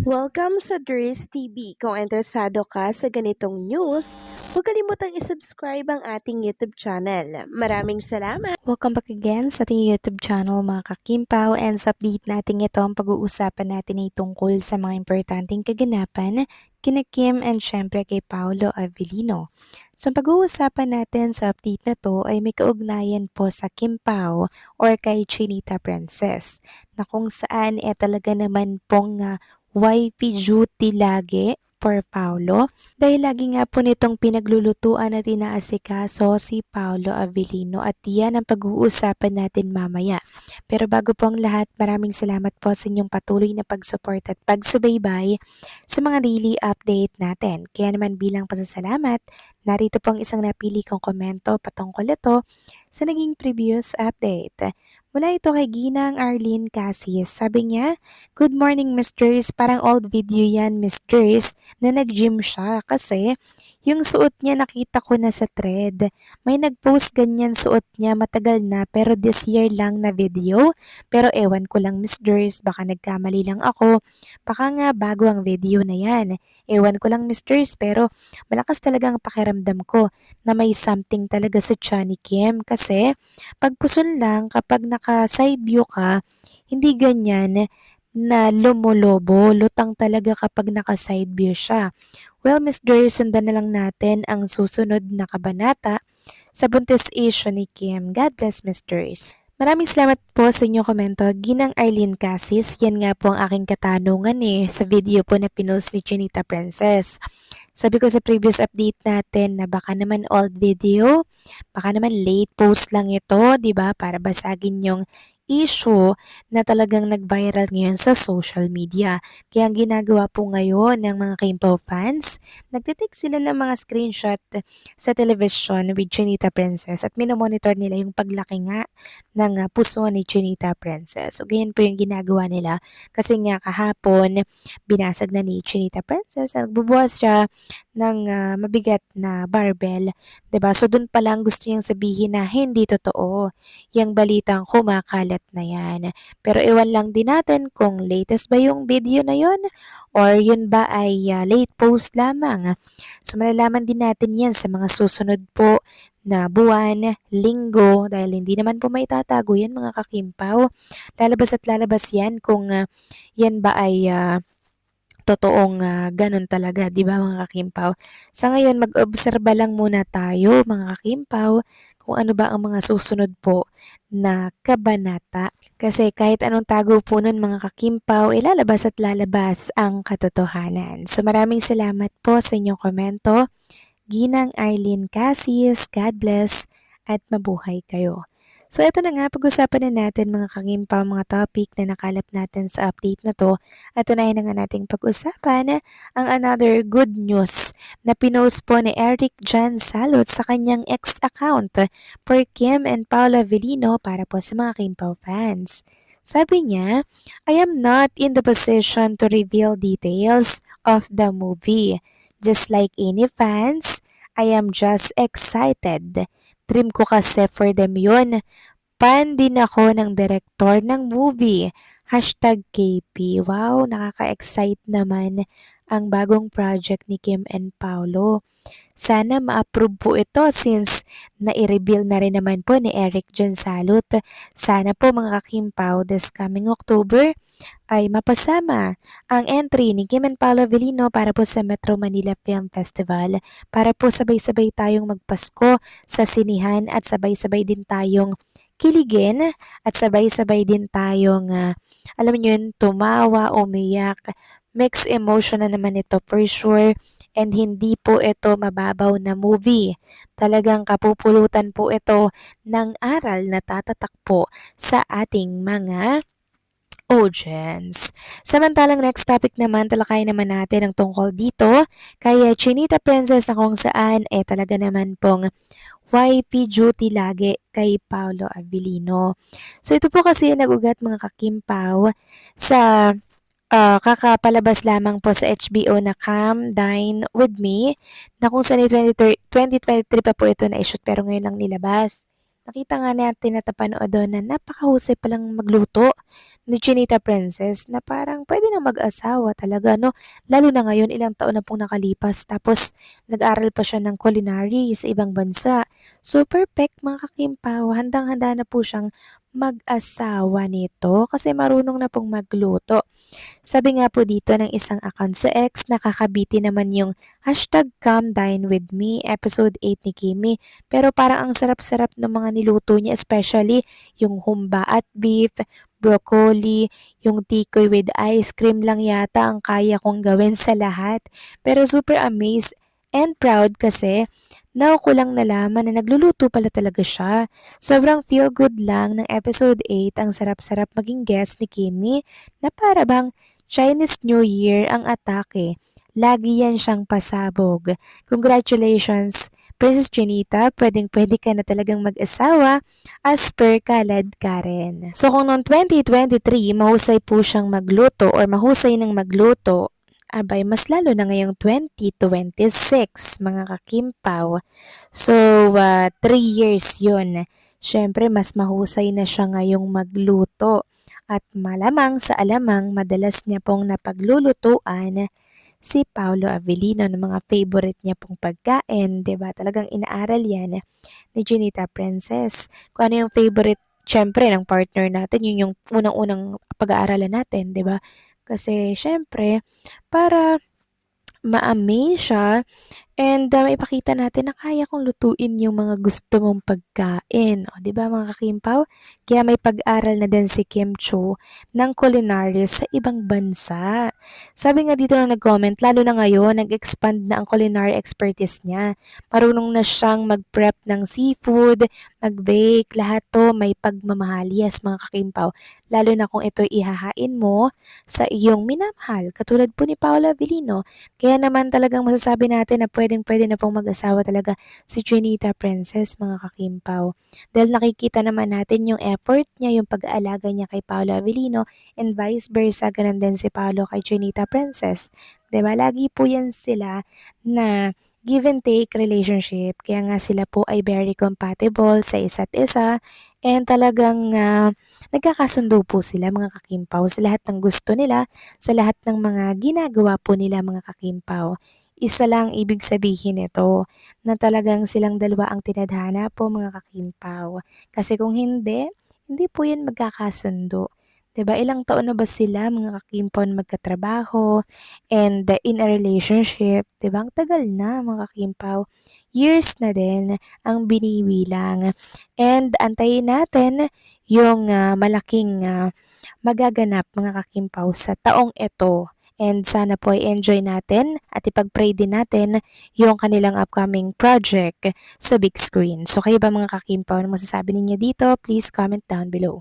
Welcome sa Dries TV. Kung interesado ka sa ganitong news, huwag kalimutang isubscribe ang ating YouTube channel. Maraming salamat! Welcome back again sa ating YouTube channel mga kakimpaw, and sa update natin ito ang pag-uusapan natin ay tungkol sa mga importanteng kaganapan kina Kim and syempre kay Paolo Avellino. So ang pag-uusapan natin sa update na to ay may kaugnayan po sa Kim Pao or kay Chinita Princess na kung saan talaga naman pong wifey duty lagi for Paolo dahil lagi nga po nitong pinaglulutuan at inaasikaso si Paolo Avellino at yan ang pag-uusapan natin mamaya. Pero bago po ang lahat, maraming salamat po sa inyong patuloy na pag-support at pagsubaybay sa mga daily update natin. Kaya naman bilang pasasalamat, narito po ang isang napili kong komento patungkol ito sa naging previous update. Mula ito kay Ginang Arlene Casis. Sabi niya, "Good morning, Mistress. Parang old video yan, Mistress, na nag-gym siya kasi yung suot niya nakita ko na sa thread. May nag-post ganyan suot niya matagal na pero this year lang na video. Pero ewan ko lang, Mistress, baka nagkamali lang ako. Baka nga bago ang video na yan. Ewan ko lang, Mistress, pero malakas talaga ang pakiramdam ko na may something talaga sa tiyan ni Kim kasi pagpuson lang kapag naka-side view ka, hindi ganyan na lumulobo, lutang talaga kapag naka-side view siya. Well, Miss Dory, sundan na lang natin ang susunod na kabanata sa buntis issue ni Kim. God bless, Miss Doris. Maraming salamat po sa inyong komento. Ginang Arlene Casis, yan nga po ang aking katanungan sa video po na pinost ni Chinita Princess. Sabi ko sa previous update natin na baka naman old video, baka naman late post lang ito, 'di ba? Para basagin yung issue na talagang nag-viral ngayon sa social media. Kaya ang ginagawa po ngayon ng mga Kimpaw fans, nagtitake sila ng mga screenshot sa television with Chinita Princess at minomonitor nila yung paglaki nga ng puso ni Chinita Princess. So ganyan po yung ginagawa nila kasi nga kahapon binasag na ni Chinita Princess at nagbubuhat siya ng mabigat na barbell, 'di ba? So dun pa lang gusto niyang sabihin na hindi totoo yung balitang kumakalat na yan. Pero iwan lang din natin kung latest ba yung video na yon or yun ba ay late post lamang. So malalaman din natin yan sa mga susunod po na buwan, linggo, dahil hindi naman po maitatago yan mga kakimpaw. Lalabas at lalabas yan kung yan ba ay totoong ganun talaga, 'di ba mga kakimpaw? Sa ngayon, mag-obserba lang muna tayo mga kakimpaw kung ano ba ang mga susunod po na kabanata. Kasi kahit anong tago po nun mga kakimpaw, ilalabas at lalabas ang katotohanan. So maraming salamat po sa inyong komento. Ginang Arlene Casis, God bless at mabuhay kayo. So ito na nga, pag-usapan na natin mga kakimpaw, mga topic na nakalap natin sa update na to. At unahin na nga nating pag-usapan ang another good news na pinost po ni Eric Jan Salot sa kanyang ex account for Kim and Paula Avellino para po sa mga Kimpaw fans. Sabi niya, "I am not in the position to reveal details of the movie. Just like any fans, I am just excited. Dream ko kasi for them yun. Fan din ako ng direktor ng movie. Hashtag KP." Wow, nakaka-excite naman ang bagong project ni Kim and Paolo. Sana ma-approve po ito since na-reveal na rin naman po ni Eric Jonsalot. Sana po mga kakimpaw this coming October ay mapasama ang entry ni Kim and Paolo Avellino para po sa Metro Manila Film Festival para po sabay-sabay tayong magpasko sa sinihan at sabay-sabay din tayong kiligin at sabay-sabay din tayong alam niyo yun, tumawa, umiyak, mixed emotion na naman ito for sure. And hindi po ito mababaw na movie. Talagang kapupulutan po ito ng aral na tatatak po sa ating mga audience. Samantalang next topic naman, talakayin naman natin ang tungkol dito kay Chinita Princess na kung saan talaga naman pong YP duty lagi kay Paolo Avellino. So ito po kasi nag-ugat mga kakimpaw sa kakapalabas lamang po sa HBO na Come Dine With Me na kung saan ay 2023 pa po ito na-shoot pero ngayon lang nilabas. Nakita nga natin at napanood doon na napakahusay palang magluto ni Chinita Princess na parang pwede na mag-asawa talaga, no? Lalo na ngayon, ilang taon na pong nakalipas. Tapos, nag-aral pa siya ng culinary sa ibang bansa. So, perfect mga kakimpaw. Handang-handa na po siyang mag-asawa nito kasi marunong na pong magluto. Sabi nga po dito ng isang account sa X, nakakabiti naman yung hashtag Come Dine With Me, episode 8 ni Kimi. Pero parang ang sarap-sarap ng mga niluto niya, especially yung humba at beef, broccoli, yung tikoy with ice cream lang yata ang kaya kong gawin sa lahat. Pero super amazed and proud kasi now ko lang nalaman na nagluluto pala talaga siya. Sobrang feel good lang ng episode 8 ang sarap-sarap maging guest ni Kimi na para bang Chinese New Year ang atake. Lagi yan siyang pasabog. Congratulations, Princess Chinita, pwedeng-pwede ka na talagang mag-asawa as per Kalad Karen. So kung noong 2023, mahusay po siyang magluto or mahusay ng magluto, abay mas lalo na ngayong 2026, mga kakimpaw. So, 3 years yun. Siyempre, mas mahusay na siya ngayong magluto. At malamang sa alamang, madalas niya pong napaglulutuan si Paolo Avellino ng mga favorite niya pong pagkain, 'di ba? Talagang inaaral 'yan ni Junita Princess. Kung ano yung favorite syempre ng partner natin, yun yung unang-unang pag-aaralan natin, 'di ba? Kasi syempre para ma-amaze siya and maipakita natin na kaya kong lutuin yung mga gusto mong pagkain. O, 'di ba mga kakimpaw? Kaya may pag-aral na din si Kim Cho ng culinary sa ibang bansa. Sabi nga dito na nag-comment, lalo na ngayon, nag-expand na ang culinary expertise niya. Marunong na siyang mag-prep ng seafood, mag-bake, lahat to may pagmamahal. Yes, mga kakimpaw. Lalo na kung ito ihahain mo sa iyong minamahal, katulad po ni Paula Avellino. Kaya naman talagang masasabi natin na pwedeng-pwede na pong mag-asawa talaga si Junita Princess, mga kakimpaw. Dahil nakikita naman natin yung effort niya, yung pag-aalaga niya kay Paolo Avellino and vice versa, ganun din si Paolo kay Junita Princess. 'Di ba? Lagi po yan sila na give and take relationship. Kaya nga sila po ay very compatible sa isa't isa and talagang nagkakasundo po sila, mga kakimpaw, sa lahat ng gusto nila, sa lahat ng mga ginagawa po nila, mga kakimpaw. Isa lang ibig sabihin nito, na talagang silang dalawa ang tinadhana po, mga kakimpaw. Kasi kung hindi, hindi po yan magkakasundo. 'Di ba? Ilang taon na ba sila, mga kakimpaw, na magkatrabaho and in a relationship, 'di ba? Ang tagal na, mga kakimpaw. Years na din ang binibilang. And antayin natin yung malaking magaganap, mga kakimpaw, sa taong ito. And sana po ay enjoy natin at ipag-pray din natin yung kanilang upcoming project sa big screen. So kayo ba, mga kakimpaw, ano masasabi ninyo dito? Please comment down below.